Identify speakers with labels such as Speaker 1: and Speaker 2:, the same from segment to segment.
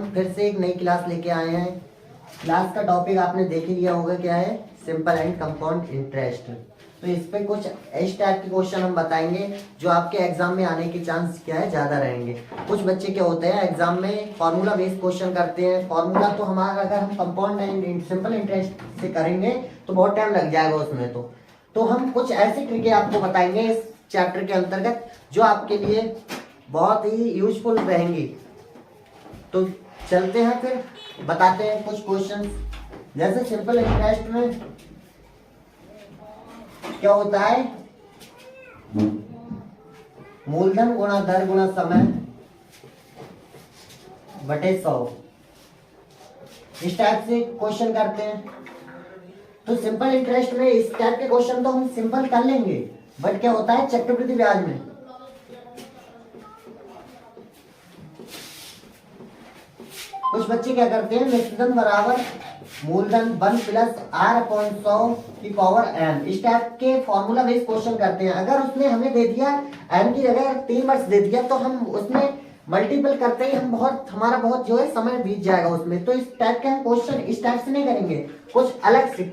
Speaker 1: फिर से एक नई क्लास लेके आए हैं। क्लास का टॉपिक आपने देख ही लिया होगा, क्या है? Simple and compound interest. तो इस पे कुछ इस टाइप के क्वेश्चन हम बताएंगे जो आपके एग्जाम में आने के चांस क्या है, ज़्यादा रहेंगे। कुछ बच्चे क्या होते हैं एग्जाम में फॉर्मूला बेस्ड क्वेश्चन करते हैं। फॉर्मूला तो हमारा अगर हम कंपाउंड एंड सिंपल इंटरेस्ट से करेंगे तो बहुत टाइम लग जाएगा उसमें। तो हम कुछ ऐसी ट्रिकें आपको बताएंगे इस चैप्टर के अंतर्गत जो आपके लिए बहुत ही यूजफुल रहेंगी। तो चलते हैं फिर बताते हैं कुछ क्वेश्चंस। जैसे सिंपल इंटरेस्ट में क्या होता है, मूलधन गुणा दर गुणा समय बटे 100, इस टाइप से क्वेश्चन करते हैं। तो सिंपल इंटरेस्ट में इस टाइप के क्वेश्चन तो हम सिंपल कर लेंगे, बट क्या होता है चक्रवृद्धि ब्याज में कुछ बच्चे क्या करते हैं, निश्चित बराबर मूलधन 1 प्लस r अपॉन 100 की पावर n, इस टाइप के फॉर्मूला बेस्ड क्वेश्चन करते हैं। अगर उसने हमें दे दिया n की जगह 3 वर्ष दे दिया तो हम उसमें मल्टीपल करते ही हमारा बहुत जो है समय बीत जाएगा उसमें। तो इस टाइप के हम क्वेश्चन इस टाइप से नहीं करेंगे, कुछ अलग से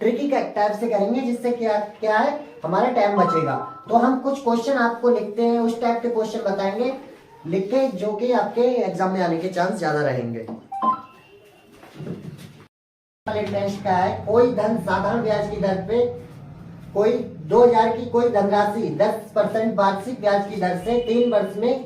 Speaker 1: ट्रिकी टाइप से करेंगे, जिससे क्या है हमारा टाइम बचेगा। तो हम कुछ क्वेश्चन आपको लिखते हैं, उस टाइप के क्वेश्चन बताएंगे लिख के, जो कि आपके एग्जाम में आने के चांस ज्यादा रहेंगे। इंटरेस्ट का है, कोई धन साधारण ब्याज की दर पे कोई 2000 की कोई धनराशि 10% वार्षिक ब्याज की दर से 3 वर्ष में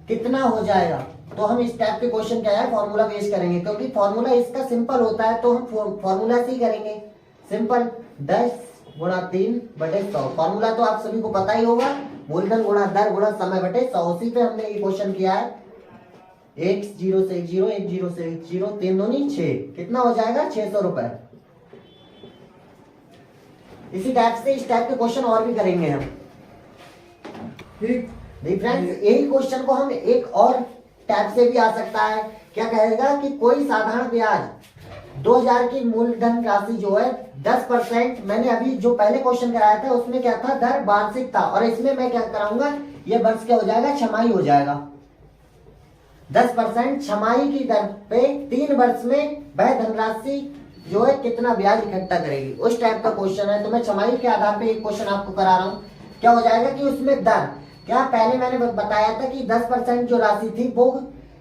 Speaker 1: कितना हो जाएगा। तो हम इस टाइप के क्वेश्चन क्या है फॉर्मूला बेस करेंगे, क्योंकि फॉर्मूला इसका सिंपल होता है तो हम फॉर्मूला से ही करेंगे। सिंपल 10 गुणा 3 बटे 100, फॉर्मूला तो आप सभी को पता ही होगा, मूलधन गुणा दर गुणा समय बटे 100। उसी पे हमने ये क्वेश्चन किया है। 1 0 से 1 0, 1 0 से 1 0, 3 दूनी 6, कितना हो जाएगा 600 रुपए। इसी टाइप से इस टाइप के क्वेश्चन और भी करेंगे हम। ठीक फ्रेंड्स, यही क्वेश्चन को हम एक और टाइप से भी आ सकता है। क्या कहेगा कि कोई साधारण ब्याज 2000 की मूलधन राशि जो है 10%, मैंने अभी जो पहले क्वेश्चन कराया था उसमें क्या था, दर वार्षिक था, और इसमें मैं क्या कराऊंगा, ये वर्ष क्या हो जाएगा, छमाही हो जाएगा। 10% छमाही की दर पे 3 वर्ष में वह धनराशि जो है कितना ब्याज इकट्ठा करेगी, उस टाइप का क्वेश्चन है। तो मैं छमाही के आधार पे एक क्वेश्चन आपको करा रहा हूँ। क्या हो जाएगा कि उसमें दर, क्या पहले मैंने बताया था कि 10% जो राशि थी वो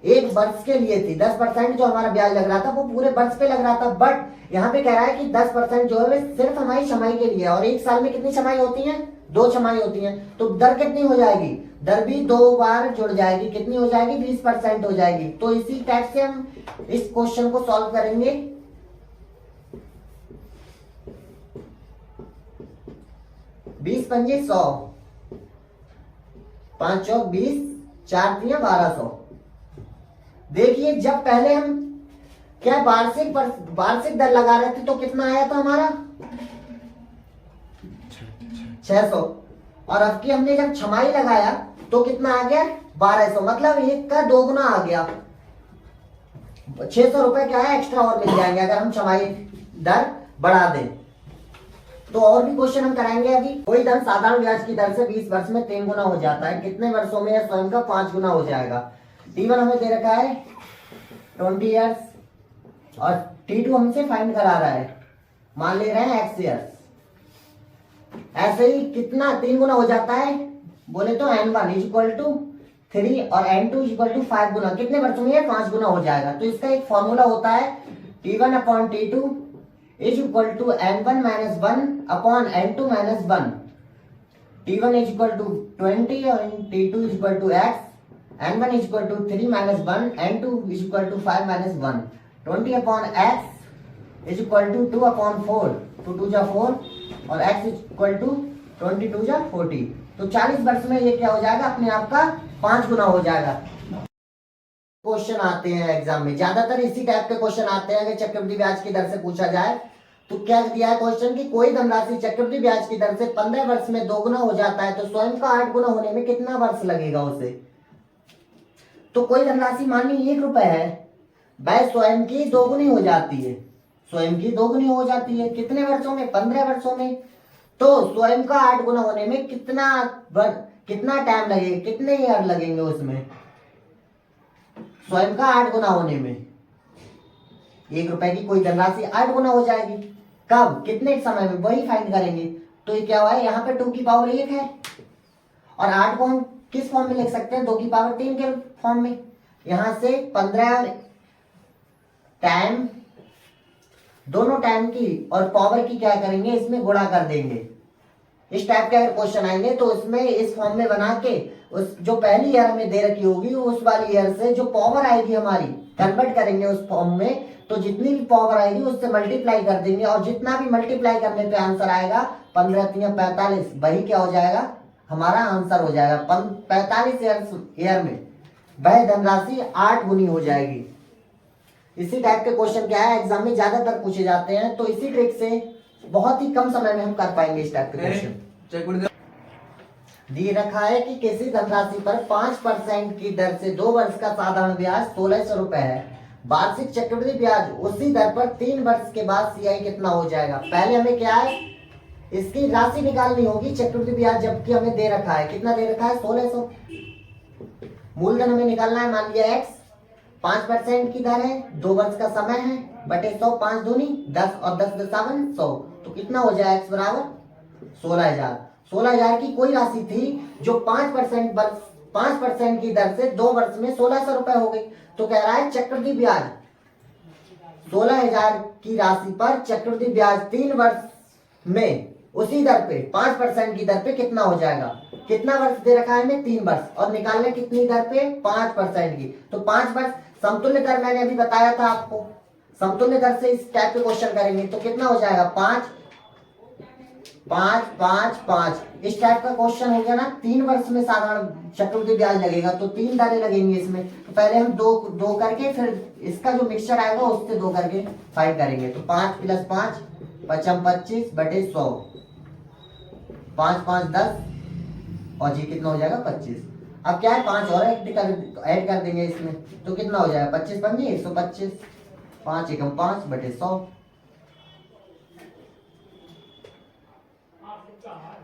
Speaker 1: एक वर्ष के लिए थी, 10% जो हमारा ब्याज लग रहा था वो पूरे वर्ष पे लग रहा था। बट यहाँ पे कह रहा है कि 10% जो है सिर्फ हमारी छमाही के लिए, और एक साल में कितनी छमाही होती है, 2 छमाही होती है। तो दर कितनी हो जाएगी, दर भी 2 बार जुड़ जाएगी, कितनी हो जाएगी, 20% हो जाएगी। तो इसी टाइप से हम इस क्वेश्चन को सॉल्व करेंगे। 20 पंजे 100, 5 चौक 20, 4 तिया 1200। देखिए जब पहले हम क्या वार्षिक दर लगा रहे थे तो कितना आया था हमारा 600, और अब की हमने जब छमाही लगाया तो कितना आ गया 1200, मतलब एक का 2 गुना आ गया। 600 रुपए क्या है एक्स्ट्रा और मिल जाएंगे अगर हम छमाही दर बढ़ा दें। तो और भी क्वेश्चन हम कराएंगे अभी। कोई धन साधारण ब्याज की दर से 20 वर्ष में 3 गुना हो जाता है, कितने वर्षों में यह स्वयं का 5 गुना हो जाएगा। T1 हमें दे रखा है 20 ईयर्स, और T2 हमसे फाइंड करा रहा है, मान ले रहे हैं x ईयर्स। ऐसे ही कितना 3 गुना हो जाता है, बोले तो n1 इक्वल टू 3 और n2 इक्वल टू 5 गुना, कितने वर्षों में यह 5 गुना हो जाएगा। तो इसका एक फॉर्मूला होता है T1 upon T2 is equal to n1 minus 1 upon n2 minus 1। T1 is equal to 20 और T2 is equal to x, n1 is equal to 3 minus 1, n2 is equal to 5 minus 1। 20 upon x is equal to 2 upon 4, 2 2 जा 4, और x is equal to 22 जा 40। तो 40 वर्ष में ये क्या हो जाएगा, अपने आप का 5 गुना हो जाएगा। क्वेश्चन आते हैं एग्जाम में, ज्यादातर इसी टाइप के क्वेश्चन आते हैं। अगर चक्रवृद्धि ब्याज की दर से पूछा जाए तो क्या दिया है क्वेश्चन कि कोई धनराशि चक्रवृद्धि ब्याज की दर से 15 वर्ष में 2 गुना हो जाता है तो स्वयं का 8 गुना होने में कितना वर्ष लगेगा उसे। तो कोई धनराशि मान ली 1 रुपए है, वह स्वयं की 2 गुनी हो जाती है, स्वयं की 2 गुनी हो जाती है, कितने वर्षों में, 15 वर्षों में। तो स्वयं का 8 गुना होने में कितना टाइम लगेगा, कितने ईयर लगेंगे उसमें। स्वयं का 8 गुना होने में। 1 रुपए की कोई धनराशि 8 गुना हो जाएगी। कब, कितने समय में, वही फाइंड करेंगे। तो ये क्या हुआ है, यहाँ पे 2 की पावर 1 है और 8 को हम किस फॉर्म में लिख सकते हैं, 2 की पावर 3 के फॉर्म में। यहां से 15 और टाइम, दोनों टाइम की और पावर की क्या करेंगे, इसमें गुणा कर देंगे। इस टाइप के अगर क्वेश्चन आएंगे तो इसमें इस फॉर्म में बना के उस जो पहली ईयर हमें दे रखी होगी उस वाली ईयर से जो पावर आएगी हमारी कन्वर्ट करेंगे उस फॉर्म में। तो जितनी भी पावर आएगी उससे मल्टीप्लाई कर देंगे और जितना भी मल्टीप्लाई करने पे आंसर आएगा 15 3 45, वही क्या हो जाएगा, हमारा आंसर हो जाएगा। 45 ईयर में वह धनराशि 8 गुनी हो जाएगी। इसी टाइप के क्वेश्चन क्या है एग्जाम में ज्यादातर पूछे जाते हैं, तो इसी ट्रिक से बहुत ही कम समय में हम कर पाएंगे इस टाइप के क्वेश्चन। दिए रखा है कि किसी धनराशि पर 5% की दर से 2 वर्ष का साधारण ब्याज 1600 रुपए है। वार्षिक चक्रवृद्धि ब्याज उसी दर पर 3 वर्ष के बाद सीआई कितना हो जाएगा। पहले हमें क्या है, इसकी राशि निकालनी होगी। चक्रवृद्धि ब्याज जबकि हमें दे रखा है, कितना दे रखा है, 1600। मूलधन हमें निकालना है, मान लिया x, 5% की दर है, 2 वर्ष का समय है, बटे 100, 5 दूनी 10 और 10 दशावन 100, तो कितना हो जाए x बराबर 16,000। 16,000 की कोई राशि थी जो 5% की दर से 2 वर्ष में 1600 रुपए हो गई। तो कह रहा है चक्रवृद्धि ब्याज 16,000 की राशि पर चक्रवृद्धि ब्याज 3 वर्ष में उसी दर पे 5% की दर पे कितना हो जाएगा। कितना वर्ष दे रखा है हमें, 3 वर्ष, और निकालने कितनी दर पे, 5% की। तो 5 वर्ष समतुल्य दर मैंने अभी बताया था आपको, समतुल्य दर से इस टाइप के क्वेश्चन करेंगे तो कितना हो जाएगा, 5 5 5 5, इस टाइप का क्वेश्चन हो गया ना। 3 वर्ष में साधारण चक्रवृद्धि ब्याज लगेगा तो 3 दरें लगेंगी इसमें। तो पहले हम दो करके फिर इसका जो मिक्सचर आएगा उससे 2 करके फाइंड करेंगे। तो 5 + 5 5 25 बटे 100, 5 5 10 और जी कितना हो जाएगा 25। अब क्या है, 5 और ऐड कर देंगे इसमें तो कितना हो जाएगा, 25 पंजे 125, 5 एकम 5 बटे 100।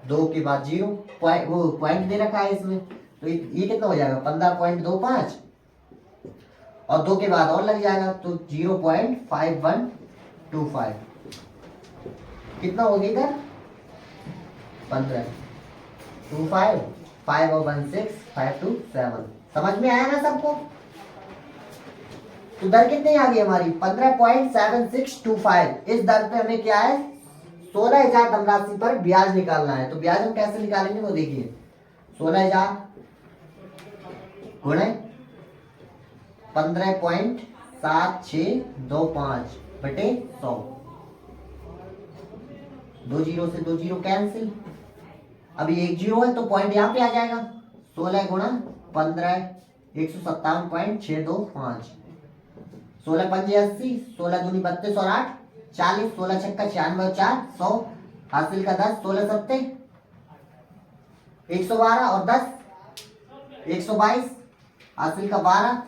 Speaker 1: 2 के बाद 0 वो पॉइंट दे रखा है इसमें, तो ये कितना हो जाएगा 15.25 और 2 के बाद और लग जाएगा तो 0.5125, कितना हो गया इधर 15 25 5 और 1 6 5 2 7। समझ में आया ना सबको। तो दर कितनी आ गई हमारी 15.7625। इस दर पे हमें क्या है 16,000 धनराशि पर ब्याज निकालना है। तो ब्याज हम कैसे निकालेंगे वो देखिए, 16,000 गुणे 15.7625 बटे 100, 2 जीरो से 2 जीरो कैंसिल। अभी 1 जीरो है तो पॉइंट यहाँ पे आ जाएगा, 16 गुणा 15 157.625, 16 पंजे 80, 16 दूनी 32 और 8 40, 16 छक्का 96 और 4 100, हासिल का 10, 16 सत्ते 112 और 10 122, हासिल का 12,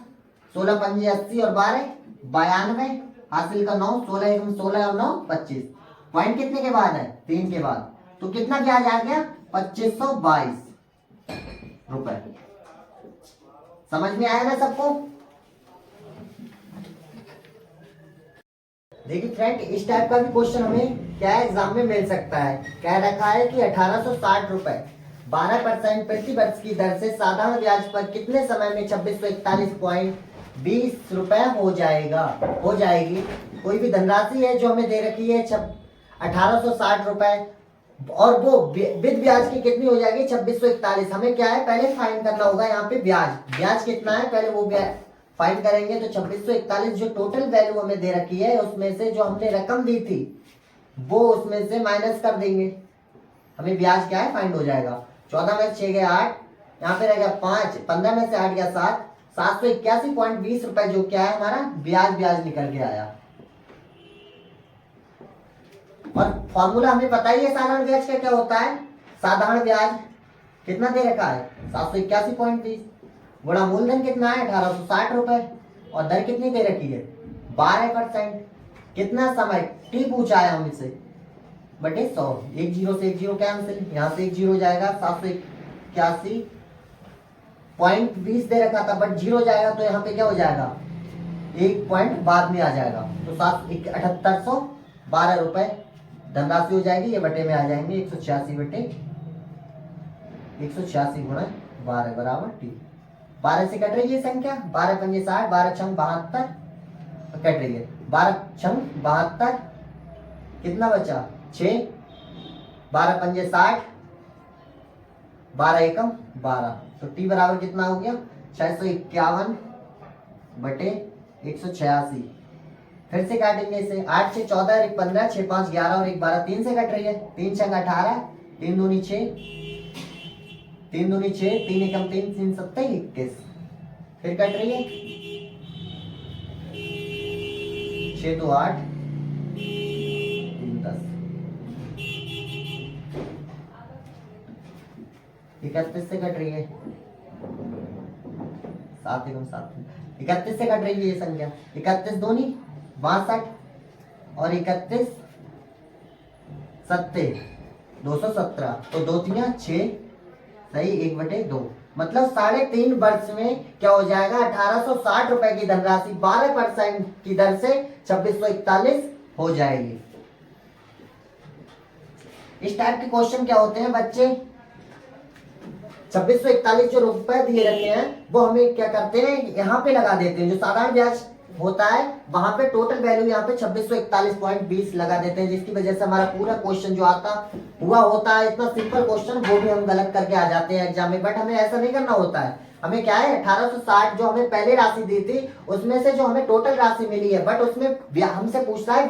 Speaker 1: 16 पंजे 80 और 12 92, हासिल का 9, 16 एकम 16 और 9 25। पॉइंट कितने के बाद है, 3 के बाद। तो कितना ब्याज आ गया 2522 रुपए। समझ में आया ना सबको। देखिए फ्रेंड, इस टाइप का भी क्वेश्चन हमें क्या एग्जाम में मिल सकता है। कह रखा है कि 1860 रुपए 12% प्रति वर्ष की दर से साधारण ब्याज पर कितने समय में 2641.20 रुपए हो जाएगी। कोई भी धनराशि है जो हमें दे रखी है 1860 रुपए और वो विद ब्याज की कितनी हो जाएगी 2641। हमें क्या है पहले फाइंड करना होगा यहाँ पे ब्याज कितना है, पहले वो फाइंड करेंगे। तो 2641 जो टोटल वैल्यू हमें दे रखी है उसमें से जो हमने रकम दी थी वो उसमें से माइनस कर देंगे, हमें ब्याज क्या है फाइंड हो जाएगा। 14 में 6 गया 8, यहाँ पे रहेगा 5, 15 में से 8 गया 7, 781.20 रुपए जो क्या है हमारा ब्याज निकल के आया। और फॉर्मूला हमें पता ही है साधारण ब्याज का क्या होता है। साधारण ब्याज कितना दे रखा है 781.20 गुणा मूलधन कितना है 1860 रुपए और दर कितनी दे रखी है 12%। कितना समय टी पूछा है हमसे बटे 100, 1 जीरो से 1 जीरो कैंसिल, यहाँ से 1 जीरो जाएगा 781.20 0.20 दे रखा था, बट 0 जाएगा तो यहाँ पे क्या हो जाएगा, 1 पॉइंट बाद में आ जाएगा, तो 7812 रुपए धनराशि हो जाएगी। ये बटे में आ जाएंगे 186 बटे 186 गुणा 12 बराबर टी। 12 से कट रही है संख्या, 12 पंजे 60, 12 छंग 72 कट रही है, 12 छंग 72, कितना बचा 6, 12 पंजे 60, 12 एकम 12, तो टी बराबर कितना हो गया 651 बटे 186। फिर से काटेंगे इसे, 8 से 14 और 1 15, 6 5 11 और 1 12, 3 से कट रही है, 3 छंग 18, 3 दूनी 6, 3 दूनी 6, 3 एकम 3, 3 सत्ते 21, फिर कट रही है 6 2 8, 3 10, 31 से कट रही है, 7 एकम 7, 31 से कट रही है ये संख्या, 31 दूनी 62 और 31 सत्ते 217, तो 2 तिया 6 सही 1 बटे 2, मतलब 3.5 वर्ष में क्या हो जाएगा 1860 रुपए की धनराशि 12% की दर से 2641 हो जाएगी। इस टाइप के क्वेश्चन क्या होते हैं बच्चे, 2641 जो रुपए दिए रखे हैं वो हमें क्या करते हैं यहाँ पे लगा देते हैं, जो साधारण ब्याज होता है वहां पे टोटल वैल्यू यहाँ पे 2641.20 लगा देते हैं, जिसकी वजह से हमारा पूरा क्वेश्चन जो आता हुआ होता है, इतना सिंपल क्वेश्चन वो भी हम गलत करके आ जाते हैं एग्जाम में। बट हमें ऐसा नहीं करना होता है, हमें क्या है 1860 जो हमें पहले राशि दी थी उसमें से जो हमें टोटल राशि मिली है, बट उसमें हमसे पूछता है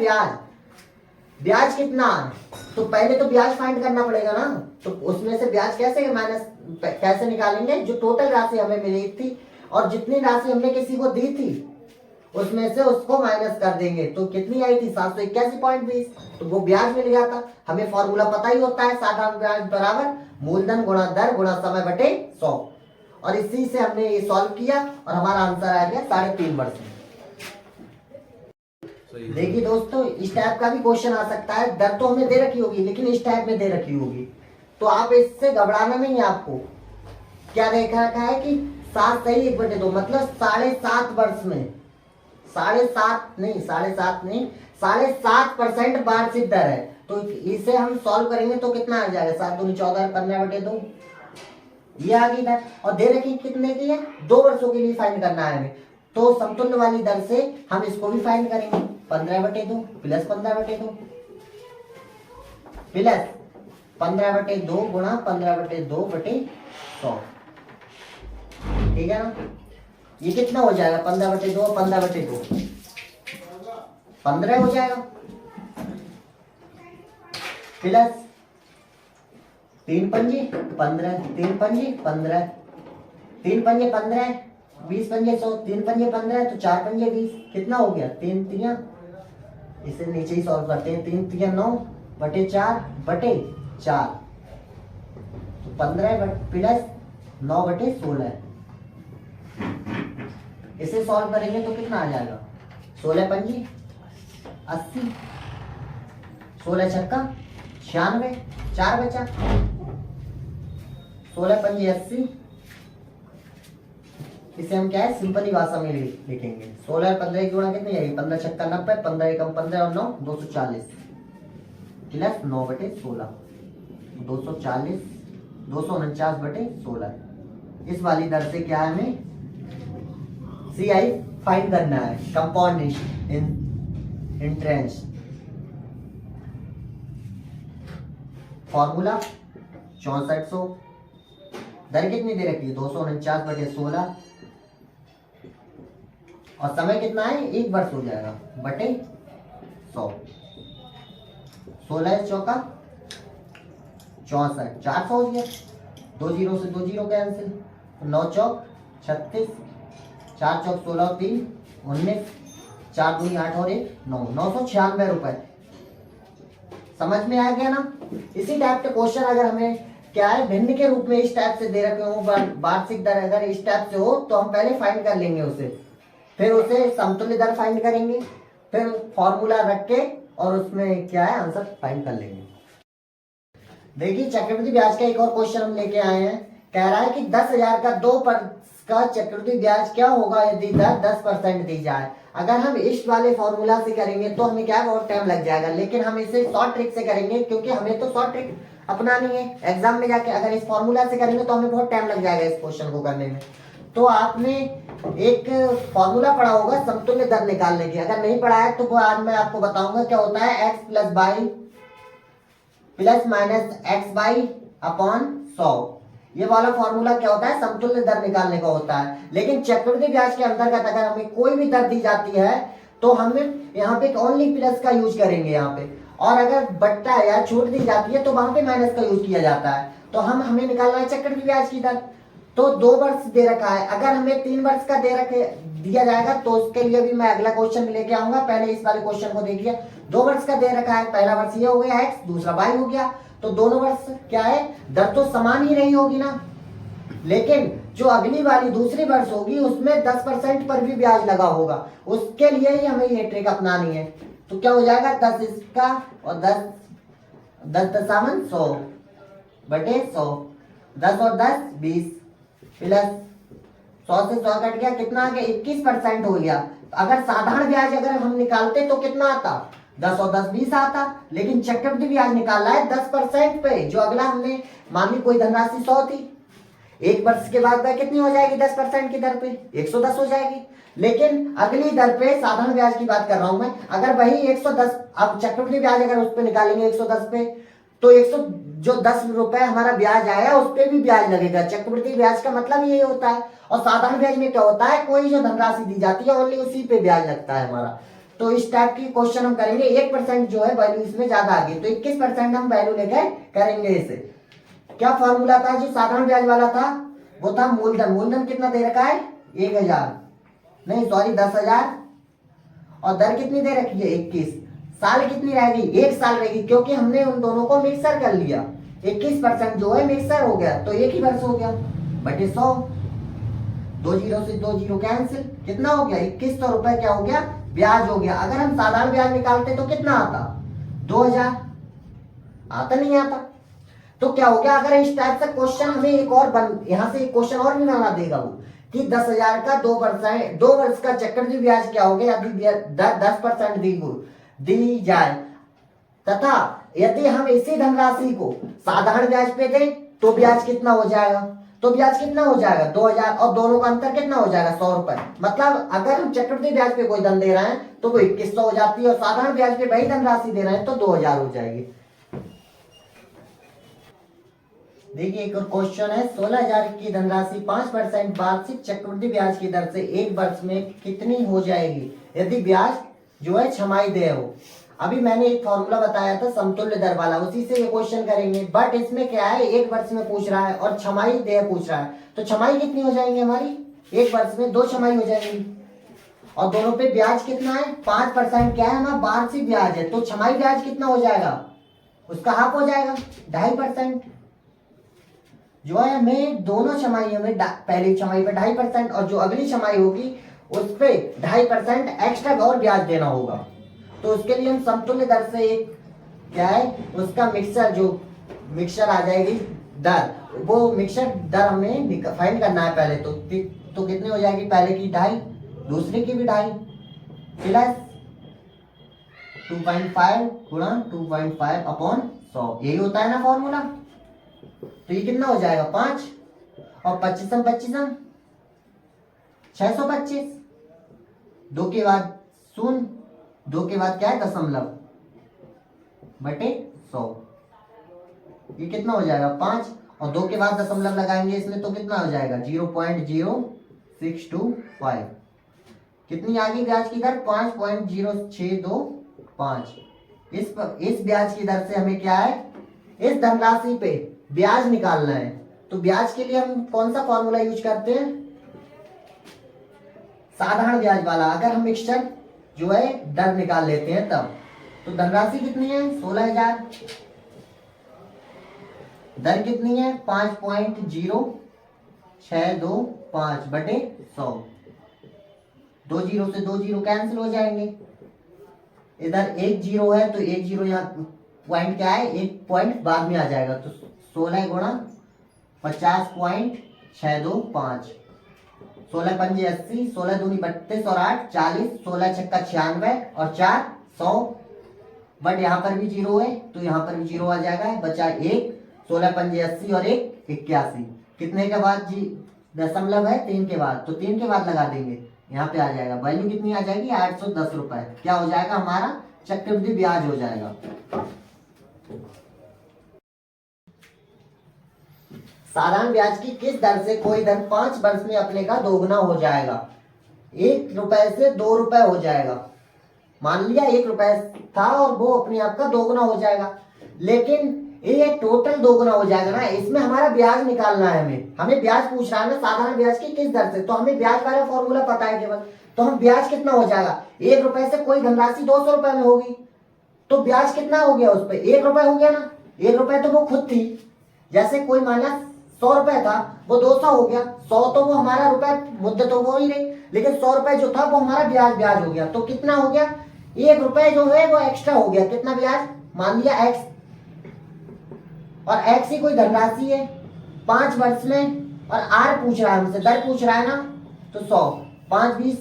Speaker 1: ब्याज कितना है, तो पहले तो ब्याज फाइंड करना पड़ेगा ना, तो उसमें से ब्याज कैसे निकालेंगे, जो टोटल राशि हमें मिली थी और जितनी राशि हमने किसी को दी थी उसमें से उसको माइनस कर देंगे, तो कितनी आई थी 781.20, तो वो ब्याज मिल गया था। हमें फॉर्मूला पता ही होता है, साधारण ब्याज बराबर मूलधन गुणा दर गुणा समय बटे 100, और इसी से हमने ये सॉल्व किया और हमारा आंसर आ गया 3.5 वर्ष में। देखिए दोस्तों, इस टाइप का भी क्वेश्चन आ सकता है, दर तो हमें दे रखी होगी लेकिन इस टाइप में दे रखी होगी, तो आप इससे घबराना नहीं है। आपको क्या देखा रखा है कि 7 सही 1 बटे 2, मतलब 7.5 वर्ष में 7.5% वार्षिक दर है, तो इसे हम सॉल्व करेंगे तो कितना आ जाएगा 7 दूनी 14 15 बटे 2, ये आ गई दर, और दे रखी कितने की है 2 वर्षों के लिए फाइंड करना है हमें, तो समतुल्य वाली दर से हम इसको भी फाइंड करेंगे 15 बटे 2 प्लस 15 बटे 2 प्लस 15 बटे 2 गुणा 15 बटे 2 बटे 100, ठीक है ना। ये कितना हो जाएगा 15 बटे 2 15 बटे 2 15 हो जाएगा, प्लस 3 पंजे 15, 3 पंजे 15, 3 पंजे 15, 20 पंजे 100, 3 पंजे 15 तो 4 पंजे 20, कितना हो गया 3 तिया, इसे नीचे ही सॉल्व करते हैं, 3 तिया 9 बटे 4 बटे 4, तो 15 प्लस 9 बटे 16, इसे सॉल्व करेंगे तो कितना आ जाएगा 16 पंजी 80, 16 छक्का 96, 4 बचा, 16 पंजी 80, इसे हम क्या है सिंपल ही भाषा में लिखेंगे, 16 15 की गुणा कितनी आएगी 15 छक्का 90, 15 एकम 15 और 9 240 प्लस 9 बटे 16, 240 249 बटे 16, इस वाली दर से क्या है हमें CI फाइंड करना है, कंपाउंड इंटरेस्ट। फॉर्मूला 6400, दर कितनी दे रखी है 249 बटे 16, और समय कितना है 1 वर्ष हो जाएगा बटे 100, 16 चौका 64, 400 हो गया, 2 जीरो से 2 जीरो कैंसिल, 9 चौक 36, 4 चौक 16 और 3 19, 4 दूनी 8 और 1 9, 996 रुपए। समझ में आ गया ना। इसी टाइप के क्वेश्चन अगर हमें क्या है भिन्न के रूप में इस टाइप से दे रखे हो, वार्षिक दर अगर इस टाइप से हो तो हम पहले फाइंड कर लेंगे उसे, फिर उसे समतुल्य दर फाइंड करेंगे, फिर फॉर्मूला रख के और उसमें क्या है आंसर फाइंड कर लेंगे। देखिए चक्रवृद्धि ब्याज का एक और क्वेश्चन हम लेके आए हैं, कह रहा है कि 10,000 का 2% का चक्रवृद्धि ब्याज क्या होगा यदि दर 10% दी जाए। अगर हम इस वाले फॉर्मूला से करेंगे तो हमें क्या बहुत टाइम लग जाएगा, लेकिन हम इसे शॉर्ट ट्रिक से करेंगे क्योंकि हमें तो शॉर्ट ट्रिक अपनानी है एग्जाम में जाके। अगर इस फॉर्मूला से करेंगे तो हमें बहुत टाइम लग जाएगा इस क्वेश्चन को करने में। तो आपने एक फॉर्मूला पढ़ा होगा समतुल्य दर निकालने की, अगर नहीं पढ़ा है तो वो आज मैं आपको बताऊंगा क्या होता है। X plus Y plus minus X Y upon 100, ये वाला फॉर्मूला क्या होता है, समतुल्य दर निकालने का होता है। लेकिन चक्रवृद्धि ब्याज के अंतर्गत अगर हमें कोई भी दर दी जाती है तो हम यहाँ पे ओनली प्लस का यूज करेंगे यहाँ पे, और अगर बट्टा या छूट दी जाती है तो वहां पे माइनस का यूज किया जाता है। तो हमें निकालना है चक्रवृद्धि ब्याज की दर। तो 2 वर्ष दे रखा है, अगर हमें 3 वर्ष का दिया जाएगा तो उसके लिए भी मैं अगला क्वेश्चन लेके आऊंगा। पहले इस वाले क्वेश्चन को देखिए। 2 वर्ष का दे रखा है, पहला वर्ष ये हो गया एक्स, दूसरा वाई हो गया, तो दोनों वर्ष क्या है, दर तो समान ही नहीं होगी ना। लेकिन जो अगली वाली दूसरी वर्ष होगी उसमें 10% पर भी ब्याज लगा होगा, उसके लिए ही हमें ये ट्रिक अपनानी है। तो क्या हो जाएगा, 10 इसका और 10 10 100 बटे 100, 10 और 10 20 प्लस 100 से 100 कट गया, कितना आ गया 21% हो गया। अगर साधारण ब्याज अगर हम निकालते तो कितना आता, 10 और 10 20 आता। लेकिन चक्रवृद्धि ब्याज निकालना है 10% पे, जो अगला हमने मान ली कोई धनराशि 100 थी, 1 वर्ष के बाद वह कितनी हो जाएगी 10% की दर पे 110 हो जाएगी। लेकिन अगली दर पे साधारण ब्याज की बात कर रहा हूं मैं, अगर वही 110, अब चक्रवृद्धि ब्याज अगर उस पे निकालेंगे 110 पे, तो 100 जो 10 रुपए हमारा ब्याज आया उस पे भी ब्याज लगेगा। चक्रवृद्धि ब्याज का मतलब यही होता है। और साधारण ब्याज में क्या होता है, कोई जो धनराशि दी जाती है ओनली उसी पे ब्याज लगता है हमारा। तो इस टाइप की क्वेश्चन हम करेंगे। 1% जो है वैल्यू इसमें ज्यादा आ गई, तो 21% हम वैल्यू लेकर करेंगे इसे। क्या फॉर्मूला था जो साधारण ब्याज वाला था, वो था मूलधन। मूलधन कितना दे रखा है 1000, नहीं सॉरी 10,000, और दर कितनी दे रखी है 21। साल कितनी रहेगी, 1 साल रहेगी, क्योंकि हमने उन दोनों को मिक्सर कर लिया। 21% जो है मिक्सर हो गया तो 1 ही वर्ष हो गया बटे 100, 2 जीरो से 2 जीरो कैंसिल, कितना हो गया 2100 रुपए क्या हो गया ब्याज हो गया। अगर हम साधारण ब्याज निकालते तो कितना आता 2000, आता नहीं आता। तो क्या हो गया, अगर इस टाइप से क्वेश्चन हमें एक और यहां से एक क्वेश्चन और भी बना देगा वो कि 10,000 का 2 वर्ष का चक्रवृद्धि ब्याज क्या हो गया यदि 10% दी जाए, तथा यदि हम इसी धनराशि को साधारण ब्याज पे दें तो ब्याज कितना हो जाएगा, तो ब्याज कितना हो जाएगा 2000, और दोनों का अंतर कितना हो जाएगा 100 रुपए। मतलब अगर हम चक्रवृद्धि ब्याज पे कोई धन दे रहे हैं तो वो 2100 हो जाती है, और साधारण ब्याज पे वही धनराशि दे रहे हैं तो 2000 हो जाएगी। देखिए एक और क्वेश्चन है, 16,000 की धनराशि 5% वार्षिक चक्रवृद्धि ब्याज की दर से 1 वर्ष में कितनी हो जाएगी यदि ब्याज जो है छमाही देय हो। अभी मैंने एक फॉर्मूला बताया था समतुल्य दर वाला, उसी से ये क्वेश्चन करेंगे। बट इसमें क्या है 1 वर्ष में पूछ रहा है और छमाही देय पूछ रहा है, तो छमाही कितनी हो जाएंगी हमारी 1 वर्ष में 2 छमाही हो जाएंगी, और दोनों पे ब्याज कितना है 5%, क्या है हमारा वार्षिक ब्याज है, तो छमाही ब्याज कितना हो जाएगा उसका हाफ हो जाएगा 2.5%। जो है हमें दोनों छमाही में पहली छमाही पे 2.5% और जो अगली छमाही होगी उस पे 2.5% एक्स्ट्रा और ब्याज देना होगा। तो उसके लिए हम समतुल्य दर से एक क्या है उसका मिक्सर आ जाएगी दर, वो मिक्सर दर हमें फाइंड करना है पहले। तो कितनी हो जाएगी, पहले की 2.5, दूसरे की भी 2.5 प्लस 2.5 गुणा 2.5 अपॉन 100, यही होता है ना फॉर्मूला। तो ये कितना हो जाएगा 5 और 25 625, 2 के बाद 0, 2 के बाद क्या है दशमलव बटे 100, ये कितना हो जाएगा 5, और 2 के बाद दशमलव लगाएंगे इसमें तो कितना हो जाएगा 0.0625। कितनी आ गई ब्याज की दर 5.0625। इस ब्याज की दर से हमें क्या है इस धनराशि पे ब्याज निकालना है। तो ब्याज के लिए हम कौन सा फॉर्मूला यूज करते हैं, साधारण ब्याज वाला। अगर हम मिक्सचर जो है दर निकाल लेते हैं तब, तो धनराशि कितनी है 16,000, दर कितनी है 5.0625 बटे 100, 2 जीरो से 2 जीरो कैंसिल हो जाएंगे, इधर 1 जीरो है तो 1 जीरो यहाँ पॉइंट क्या है 1 पॉइंट बाद में आ जाएगा, तो 16 गुणा 50.625। 16 पंजे 80, 16 दूनी 32 और 8 40, 16 छक्का 96 और 4 100। बट यहाँ पर भी 0 है तो यहाँ पर भी 0 आ जाएगा, बचा 1। 16 पंजे 80 और 1 81। कितने के बाद जी दशमलव है 3 के बाद, तो 3 के बाद लगा देंगे, यहाँ पे आ जाएगा। वैल्यू कितनी आ जाएगी 810 रुपए। क्या हो जाएगा हमारा चक्रवृद्धि ब्याज हो जाएगा। साधारण ब्याज की किस दर से कोई धन 5 वर्ष में अपने का दोगुना हो जाएगा? 1 रुपए से 2 रुपए हो जाएगा। मान लिया 1 रुपए था और वो अपने आप का दोगुना हो जाएगा, लेकिन ये टोटल दोगुना हो जाएगा ना, इसमें हमारा ब्याज निकालना है। हमें ब्याज पूछ रहा है ना साधारण ब्याज की किस दर से, तो हमें ब्याज वाला फॉर्मूला पता है केवल। तो हम ब्याज कितना हो जाएगा, 1 रुपए से कोई धनराशि 200 रुपए में होगी, तो ब्याज कितना हो गया उस पर 1 रुपए हो गया ना। 1 रुपए तो वो खुद थी, जैसे कोई माना 100 रुपए था वो 200 हो गया। 100 तो वो हमारा रुपए मुद्दत तो वो ही रही, लेकिन 100 रुपए जो था वो हमारा ब्याज हो गया। तो कितना हो गया 1 रुपए जो है वो एक्स्ट्रा हो गया। कितना ब्याज, मान लिया x, और x ही कोई धनराशि है 5 वर्ष में, और r पूछ रहा है हमसे, दर पूछ रहा है ना, तो 100 5 20,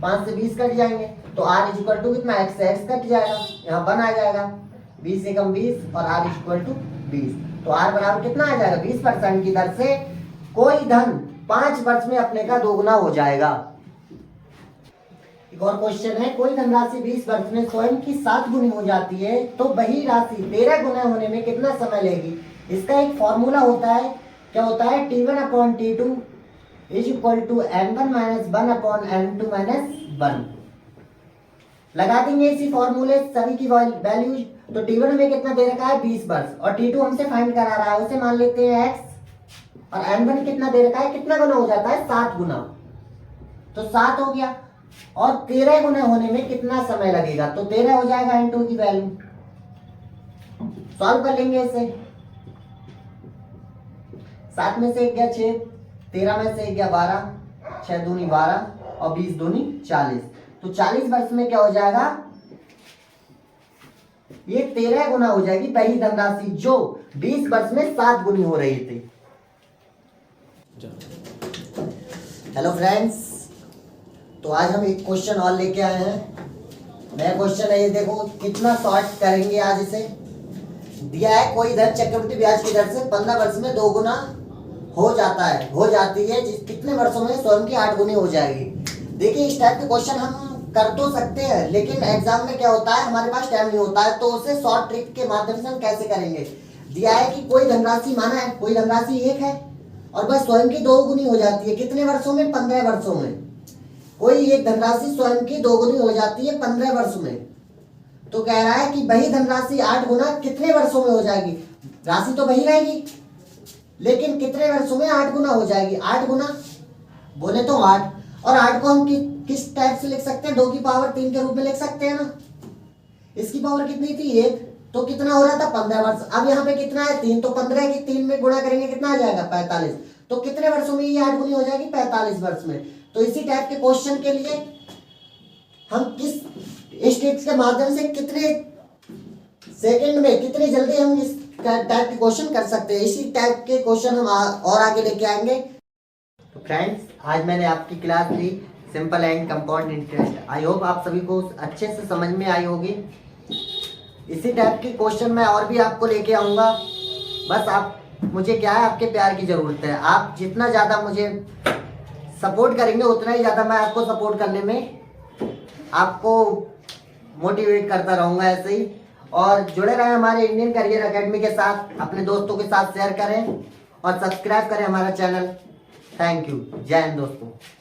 Speaker 1: 5 से 20 कट जाएंगे, तो r इक्वल टू कितना x से x कट जाएगा, यहाँ 1 आ जाएगा। 20 से कम 20 और r इक्वल टू 20, तो r बराबर कितना आ जाएगा 20% की दर से कोई धन 5 वर्ष में अपने का दोगुना हो जाएगा। एक और क्वेश्चन है, कोई धनराशि 20 वर्ष में स्वयं की 7 गुनी हो जाती है तो वही राशि 13 गुना होने में कितना समय लेगी? इसका एक फॉर्मूला होता है, क्या होता है, T1/T2 is equal to N1 minus 1/N2 minus 1। लगा देंगे इसी फॉर्मूले सभी की वैल्यूज। तो T1 हमें कितना दे रखा है 20 वर्ष, और T2 हमसे फाइंड करा रहा है, उसे मान लेते हैं x, और N1 कितना दे रखा है, कितना गुना हो जाता है 7 गुना, तो 7 हो गया। और 13 गुना होने में कितना समय लगेगा, तो 13 हो जाएगा N2 की वैल्यू। सॉल्व कर लेंगे इसे। 7 में से 1 गया 6, 13 में से 1 गया 12, 6 दूनी 12 और 20 दूनी 40, तो 40 वर्ष में क्या हो जाएगा, ये 13 गुना हो जाएगी पहली धनराशि जो 20 वर्ष में 7 गुनी हो रही थी। हेलो फ्रेंड्स, तो आज हम एक क्वेश्चन और लेके आए हैं। नया क्वेश्चन है, ये देखो कितना शॉर्ट करेंगे आज इसे। दिया है कोई धन चक्रवृद्धि ब्याज की दर से 15 वर्ष में 2 गुना हो जाती है कितने वर्षों में स्वयं की 8 गुनी हो जाएगी। देखिए इस टाइप के क्वेश्चन हम कर तो सकते हैं, लेकिन एग्जाम में क्या होता है हमारे पास टाइम नहीं होता है, तो उसे शॉर्ट ट्रिक के माध्यम से हम कैसे करेंगे। दिया है कि कोई धनराशि, माना है कोई धनराशि 1 है और बस स्वयं की 2 गुनी हो जाती है कितने वर्षों में, 15 वर्षों में। कोई एक धनराशि स्वयं की 2 गुनी हो जाती है 15 वर्ष में, तो कह रहा है कि वही धनराशि 8 गुना कितने वर्षों में हो जाएगी। राशि तो वही रहेगी, लेकिन कितने वर्षों में 8 गुना हो जाएगी। 8 गुना बोले तो 8, और 8 को हम किस टाइप से लिख सकते हैं, 2 की पावर 3 के रूप में लिख सकते हैं ना। इसकी पावर कितनी थी 1, तो कितना हो रहा था 15 वर्ष। अब यहाँ पे कितना है 3, तो 15 की 3 में गुणा करेंगे कितना आ जाएगा 45, तो कितने वर्षों में ये 8 गुनी हो जाएगी 45 वर्ष में। तो इसी टाइप के क्वेश्चन के लिए हम इस ट्रिक्स के माध्यम से कितने सेकंड में कितनी जल्दी हम इस टाइप के क्वेश्चन कर सकते हैं। इसी टाइप के क्वेश्चन हम और आगे लेके आएंगे। तो फ्रेंड्स, आज मैंने आपकी क्लास ली simple and compound interest. I hope आप सभी को अच्छे से समझ में आई होगी। इसी टाइप के क्वेश्चन मैं और भी आपको लेके आऊँगा। बस आप मुझे क्या है, आपके प्यार की ज़रूरत है। आप जितना ज़्यादा मुझे सपोर्ट करेंगे उतना ही ज़्यादा मैं आपको सपोर्ट करने में आपको मोटिवेट करता रहूँगा ऐसे ही। और जुड़े रहें हमारे इंडियन करियर एकेडमी के साथ, अपने दोस्तों के साथ शेयर करें और सब्सक्राइब करें हमारा चैनल। Thank you. जय हिंद दोस्तों।